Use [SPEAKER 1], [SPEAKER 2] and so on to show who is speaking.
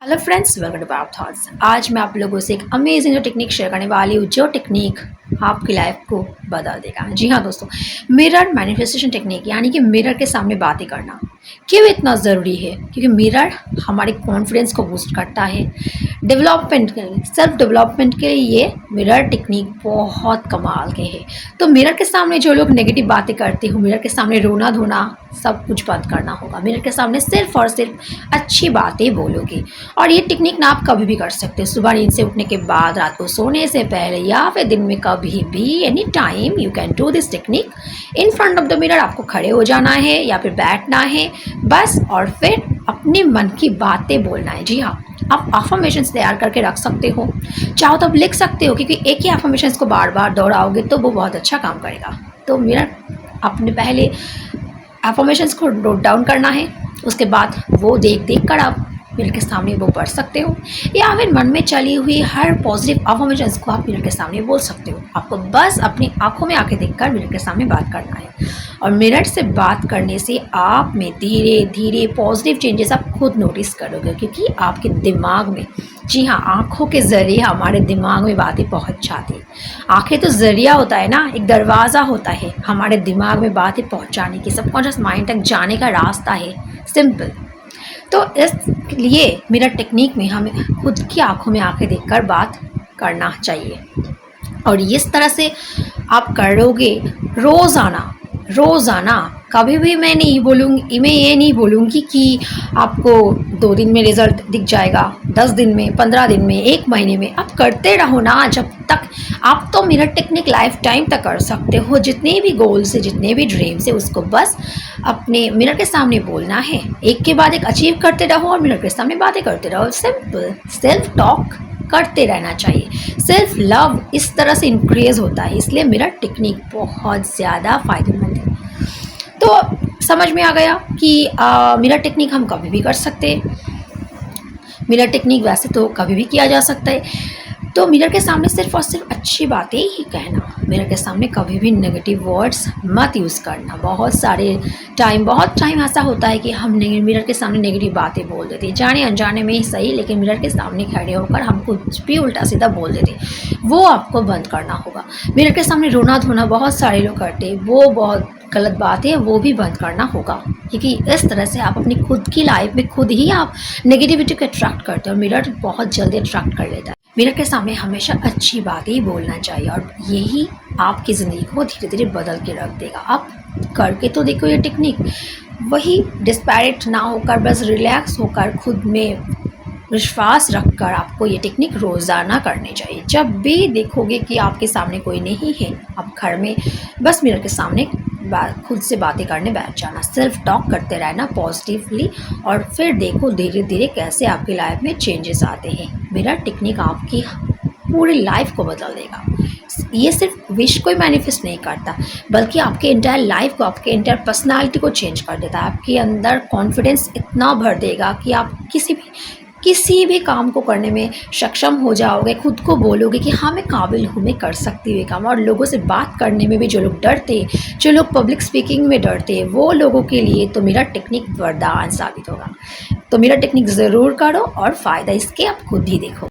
[SPEAKER 1] Hello friends, welcome to Power Thoughts. आज मैं आप लोगों से एक अमेजिंग टेक्निक शेयर करने वाली हूँ जो टेक्निक आपकी लाइफ को बदल देगा। जी हाँ दोस्तों, मिरर मैनिफेस्टेशन टेक्निक यानी कि मिरर के सामने बातें करना क्यों इतना ज़रूरी है? क्योंकि मिरर हमारे कॉन्फिडेंस को बूस्ट करता है। डेवलपमेंट के लिए, सेल्फ डेवलपमेंट के लिए ये मिरर टेक्निक बहुत कमाल के है। तो मिरर के सामने जो लोग नेगेटिव बातें करते हो, मिरर के सामने रोना धोना सब कुछ बंद करना होगा। मिरर के सामने सिर्फ और सिर्फ अच्छी बातें बोलोगे। और ये टेक्निक ना आप कभी भी कर सकते हो, सुबह नींद से उठने के बाद, रात को सोने से पहले, या फिर दिन में कभी भी, any time you can do this technique. In front of the mirror आपको खड़े हो जाना है या फिर बैठना है बस, और फिर अपने मन की बातें बोलना है। जी हाँ, आप अफर्मेशंस तैयार करके रख सकते हो, चाहो तो आप लिख सकते हो, क्योंकि एक ही अफर्मेशंस को बार बार दोहराओगे तो वो बहुत अच्छा काम करेगा। तो मिरर अपने पहले अफर्मेशंस को नोट डाउन करना है, उसके बाद वो देख देख कर आप मिरर के सामने वो पढ़ सकते हो, या फिर मन में चली हुई हर पॉजिटिव अफर्मेशंस को आप मिरर के सामने बोल सकते हो। आपको बस अपनी आंखों में आंखें देखकर मिरर के सामने बात करना है, और मिरर से बात करने से आप में धीरे धीरे पॉजिटिव चेंजेस आप खुद नोटिस करोगे, क्योंकि आपके दिमाग में, जी हाँ, आँखों के ज़रिए हमारे दिमाग में बातें पहुँच जाती है। आँखें तो ज़रिया होता है ना, एक दरवाज़ा होता है हमारे दिमाग में बातें पहुँचाने की, सबकॉन्शियस माइंड तक जाने का रास्ता है, सिंपल। तो इसलिए मिरर टेक्निक में हमें खुद की आंखों में आंखें देखकर बात करना चाहिए, और इस तरह से आप करोगे रोज़ाना रोज़ाना। कभी भी मैं ये नहीं बोलूँगी कि आपको 2 दिन में रिज़ल्ट दिख जाएगा, 10 दिन में, 15 दिन में, 1 महीने में। आप करते रहो ना, जब तक आप तो मिरर टेक्निक लाइफ टाइम तक कर सकते हो। जितने भी गोल्स है, जितने भी ड्रीम्स है, उसको बस अपने मिरर के सामने बोलना है, एक के बाद एक अचीव करते रहो और मिरर के सामने बातें करते रहो। सिंपल सेल्फ टॉक करते रहना चाहिए। सेल्फ लव इस तरह से इंक्रीज होता है, इसलिए मिरर टेक्निक बहुत ज़्यादा फायदेमंद है। तो समझ में आ गया कि मिरर टेक्निक हम कभी भी कर सकते हैं। मिरर टेक्निक वैसे तो कभी भी किया जा सकता है। तो मिरर के सामने सिर्फ और सिर्फ अच्छी बातें ही कहना, मिरर के सामने कभी भी नेगेटिव वर्ड्स मत यूज़ करना। बहुत टाइम ऐसा होता है कि हम मिरर के सामने नेगेटिव बातें बोल देते हैं, जाने अनजाने में ही सही, लेकिन मिरर के सामने खड़े होकर हम कुछ भी उल्टा सीधा बोल देते हैं। वो आपको बंद करना होगा। मिरर के सामने रोना धोना बहुत सारे लोग करते हैं, वो बहुत गलत बात है, वो भी बंद करना होगा, क्योंकि इस तरह से आप अपनी खुद की लाइफ में खुद ही आप नेगेटिविटी को अट्रैक्ट करते हो, और मिरर बहुत जल्दी अट्रैक्ट कर लेता है। मिरर के सामने हमेशा अच्छी बातें ही बोलना चाहिए, और यही आपकी ज़िंदगी को धीरे धीरे बदल के रख देगा। आप करके तो देखो ये टेक्निक, वही डिस्पैरेट ना होकर, बस रिलैक्स होकर, खुद में विश्वास रखकर आपको ये टेक्निक रोज़ाना करनी चाहिए। जब भी देखोगे कि आपके सामने कोई नहीं है, आप घर में बस मिरर के सामने खुद से बातें करने बैठ जाना, सेल्फ टॉक करते रहना पॉजिटिवली, और फिर देखो धीरे धीरे कैसे आपकी लाइफ में चेंजेस आते हैं। मिरर टेक्निक आपकी पूरी लाइफ को बदल देगा। ये सिर्फ विश को ही मैनिफेस्ट नहीं करता, बल्कि आपके इंटायर लाइफ को, आपके इंटायर पर्सनालिटी को चेंज कर देता है। आपके अंदर कॉन्फिडेंस इतना भर देगा कि आप किसी भी काम को करने में सक्षम हो जाओगे। खुद को बोलोगे कि हाँ, मैं काबिल हूँ, मैं कर सकती हूँ ये काम। और लोगों से बात करने में भी जो लोग डरते, जो लोग पब्लिक स्पीकिंग में डरते, वो लोगों के लिए तो मिरर टेक्निक वरदान साबित होगा। तो मिरर टेक्निक ज़रूर करो, और फ़ायदा इसके आप खुद ही देखो।